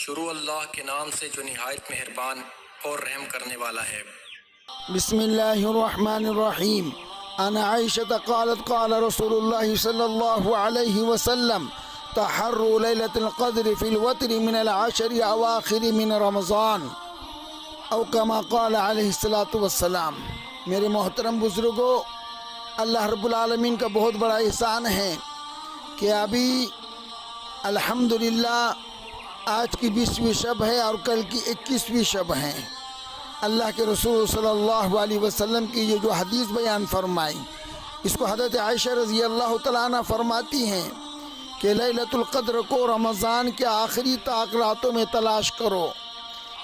شروع اللہ کے نام سے جو نہایت مہربان اور رحم کرنے والا ہے۔ بسم اللہ الرحمن الرحیم۔ عن عائشة قالت قال رسول الله صلی اللہ علیہ وسلم تحروا لیلۃ القدر فی الوتر من العشر اواخر من رمضان او کما قال علیہ الصلاۃ والسلام۔ میرے محترم بزرگوں، اللہ رب العالمین کا بہت بڑا احسان ہے کہ ابھی الحمدللہ آج کی 20ویں شب ہے اور کل کی 21ویں شب ہے۔ اللہ کے رسول صلی اللہ علیہ وسلم کی یہ جو حدیث بیان فرمائی، اس کو حضرت عائشہ رضی اللہ تعالیٰ عنہ فرماتی ہیں کہ لیلۃ القدر کو رمضان کے آخری طاق راتوں میں تلاش کرو،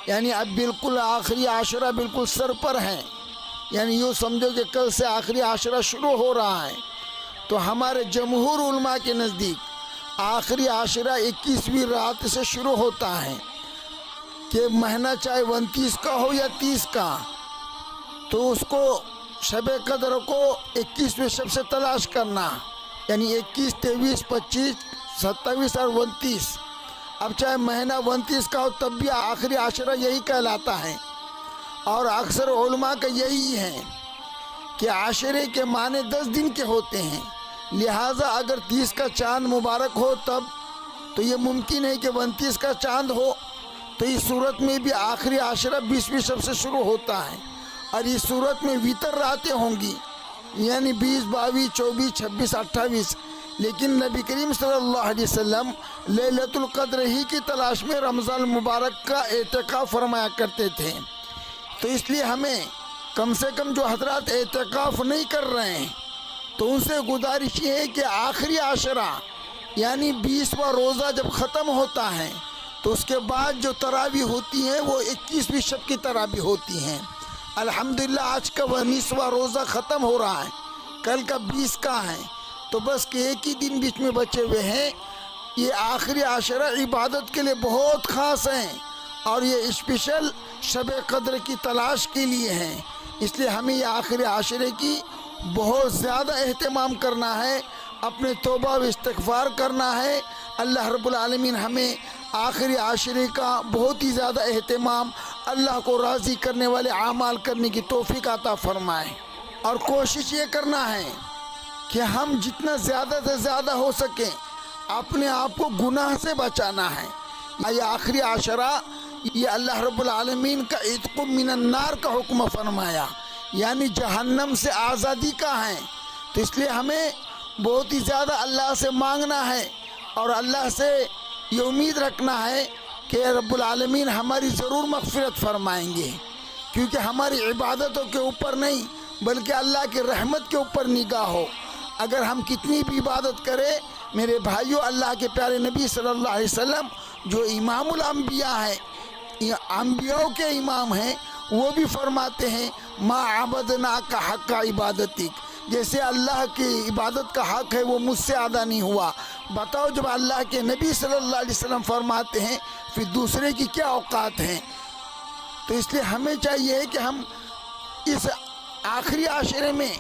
یعنی اب بالکل آخری عاشرہ بالکل سر پر ہیں، یعنی یوں سمجھو کہ کل سے آخری عاشرہ شروع ہو رہا ہے۔ تو ہمارے جمہور علماء کے نزدیک آخری عاشرہ 21ویں رات سے شروع ہوتا ہے، کہ مہینہ چاہے 29 کا ہو یا 30 کا، تو اس کو شب قدر کو 21ویں شب سے تلاش کرنا، یعنی 21، 23، 25، 27 اور 29۔ اب چاہے مہینہ 29 کا ہو تب بھی آخری عاشرہ یہی کہلاتا ہے، اور اکثر علماء کا یہی ہے کہ عاشرے کے معنی 10 دن کے ہوتے ہیں، لہٰذا اگر 30 کا چاند مبارک ہو تب تو یہ ممکن ہے کہ 29 کا چاند ہو، تو اس صورت میں بھی آخری عاشرہ 20ویں شب سے شروع ہوتا ہے، اور اس صورت میں وطر راتیں ہوں گی، یعنی 20، 22، 24، 26، 28۔ لیکن نبی کریم صلی اللہ علیہ وسلم لیلۃ القدر ہی کی تلاش میں رمضان المبارک کا اعتکاف فرمایا کرتے تھے۔ تو اس لیے ہمیں کم سے کم جو حضرات اعتکاف نہیں کر رہے ہیں تو ان سے گزارش یہ ہے کہ آخری عاشرہ یعنی 20واں روزہ جب ختم ہوتا ہے تو اس کے بعد جو تراویح ہوتی ہیں وہ 21ویں شب کی تراویح ہوتی ہیں۔ الحمدللہ آج کا 19واں روزہ ختم ہو رہا ہے، کل کا 20 کا ہے، تو بس کہ ایک ہی دن بیچ میں بچے ہوئے ہیں۔ یہ آخری عاشرہ عبادت کے لیے بہت خاص ہیں، اور یہ اسپیشل شب قدر کی تلاش کے لیے ہیں، اس لیے ہمیں یہ آخری عاشرے کی بہت زیادہ اہتمام کرنا ہے، اپنے توبہ و استغفار کرنا ہے۔ اللہ رب العالمین ہمیں آخری عاشرے کا بہت ہی زیادہ اہتمام، اللہ کو راضی کرنے والے اعمال کرنے کی توفیق عطا فرمائے، اور کوشش یہ کرنا ہے کہ ہم جتنا زیادہ سے زیادہ ہو سکیں اپنے آپ کو گناہ سے بچانا ہے۔ یہ آخری عاشرہ یہ اللہ رب العالمین کا عتق من النار کا حکم فرمایا، یعنی جہنم سے آزادی کا ہے، تو اس لیے ہمیں بہت ہی زیادہ اللہ سے مانگنا ہے، اور اللہ سے یہ امید رکھنا ہے کہ رب العالمین ہماری ضرور مغفرت فرمائیں گے، کیونکہ ہماری عبادتوں کے اوپر نہیں بلکہ اللہ کی رحمت کے اوپر نگاہ ہو۔ اگر ہم کتنی بھی عبادت کریں میرے بھائیوں، اللہ کے پیارے نبی صلی اللہ علیہ وسلم جو امام الانبیاء ہیں، انبیاء کے امام ہیں، وہ بھی فرماتے ہیں ما عبدناک حق عبادتک، جیسے اللہ کی عبادت کا حق ہے وہ مجھ سے ادا نہیں ہوا۔ بتاؤ جب اللہ کے نبی صلی اللہ علیہ وسلم فرماتے ہیں پھر دوسرے کی کیا اوقات ہیں؟ تو اس لیے ہمیں چاہیے کہ ہم اس آخری عاشرے میں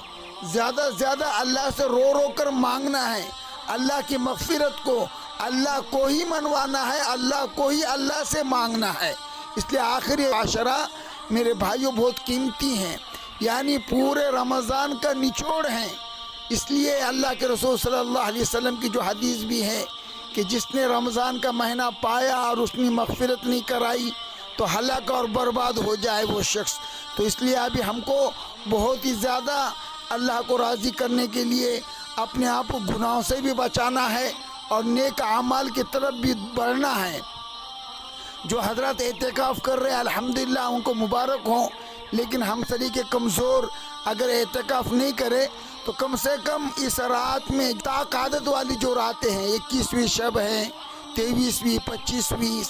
زیادہ سے زیادہ اللہ سے رو رو کر مانگنا ہے، اللہ کی مغفرت کو، اللہ کو ہی منوانا ہے، اللہ کو ہی اللہ سے مانگنا ہے۔ اس لیے آخری عاشرہ میرے بھائیوں بہت قیمتی ہیں، یعنی پورے رمضان کا نچوڑ ہیں۔ اس لیے اللہ کے رسول صلی اللہ علیہ وسلم کی جو حدیث بھی ہے کہ جس نے رمضان کا مہینہ پایا اور اس نے مغفرت نہیں کرائی تو ہلاک اور برباد ہو جائے وہ شخص۔ تو اس لیے ابھی ہم کو بہت ہی زیادہ اللہ کو راضی کرنے کے لیے اپنے آپ کو گناہوں سے بھی بچانا ہے اور نیک اعمال کی طرف بھی بڑھنا ہے۔ جو حضرات اعتکاف کر رہے ہیں الحمدللہ ان کو مبارک ہوں، لیکن ہم سلیقے کمزور اگر اعتکاف نہیں کرے تو کم سے کم اس رات میں طاق عادت والی جو راتیں ہیں 21ویں شب ہے، 23ویں، 25ویں،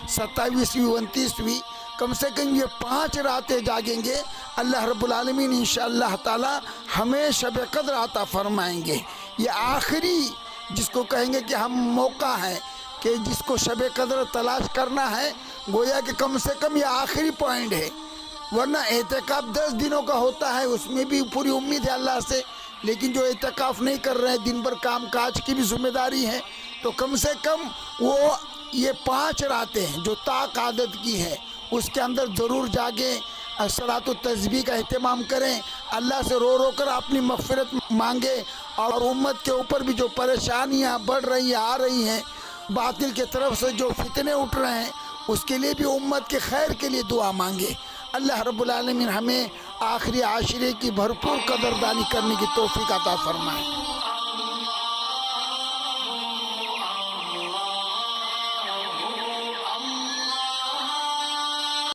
27ویں، 29ویں، کم سے کم یہ 5 راتیں جاگیں گے، اللہ رب العالمین انشاءاللہ تعالی ہمیں شب قدر عطا فرمائیں گے۔ یہ آخری جس کو کہیں گے کہ ہم موقع ہے کہ جس کو شب قدر تلاش کرنا ہے، گویا کہ کم سے کم یہ آخری پوائنٹ ہے، ورنہ اعتکاف 10 دنوں کا ہوتا ہے، اس میں بھی پوری امید ہے اللہ سے لیکن جو اعتکاف نہیں کر رہے ہیں، دن بھر کام کاج کی بھی ذمہ داری ہے، تو کم سے کم وہ یہ 5 راتیں ہیں جو طاق عادت کی ہے اس کے اندر ضرور جاگیں، صلاۃ التسبیح کا اہتمام کریں، اللہ سے رو رو کر اپنی مغفرت مانگے، اور امت کے اوپر بھی جو پریشانیاں بڑھ رہی ہیں آ رہی ہیں، باطل کے طرف سے جو فتنے اٹھ رہے ہیں، اس کے لیے بھی امت کے خیر کے لیے دعا مانگے۔ اللہ رب العالمین ہمیں آخری عاشرے کی بھرپور قدردانی کرنے کی توفیق عطا فرمائے۔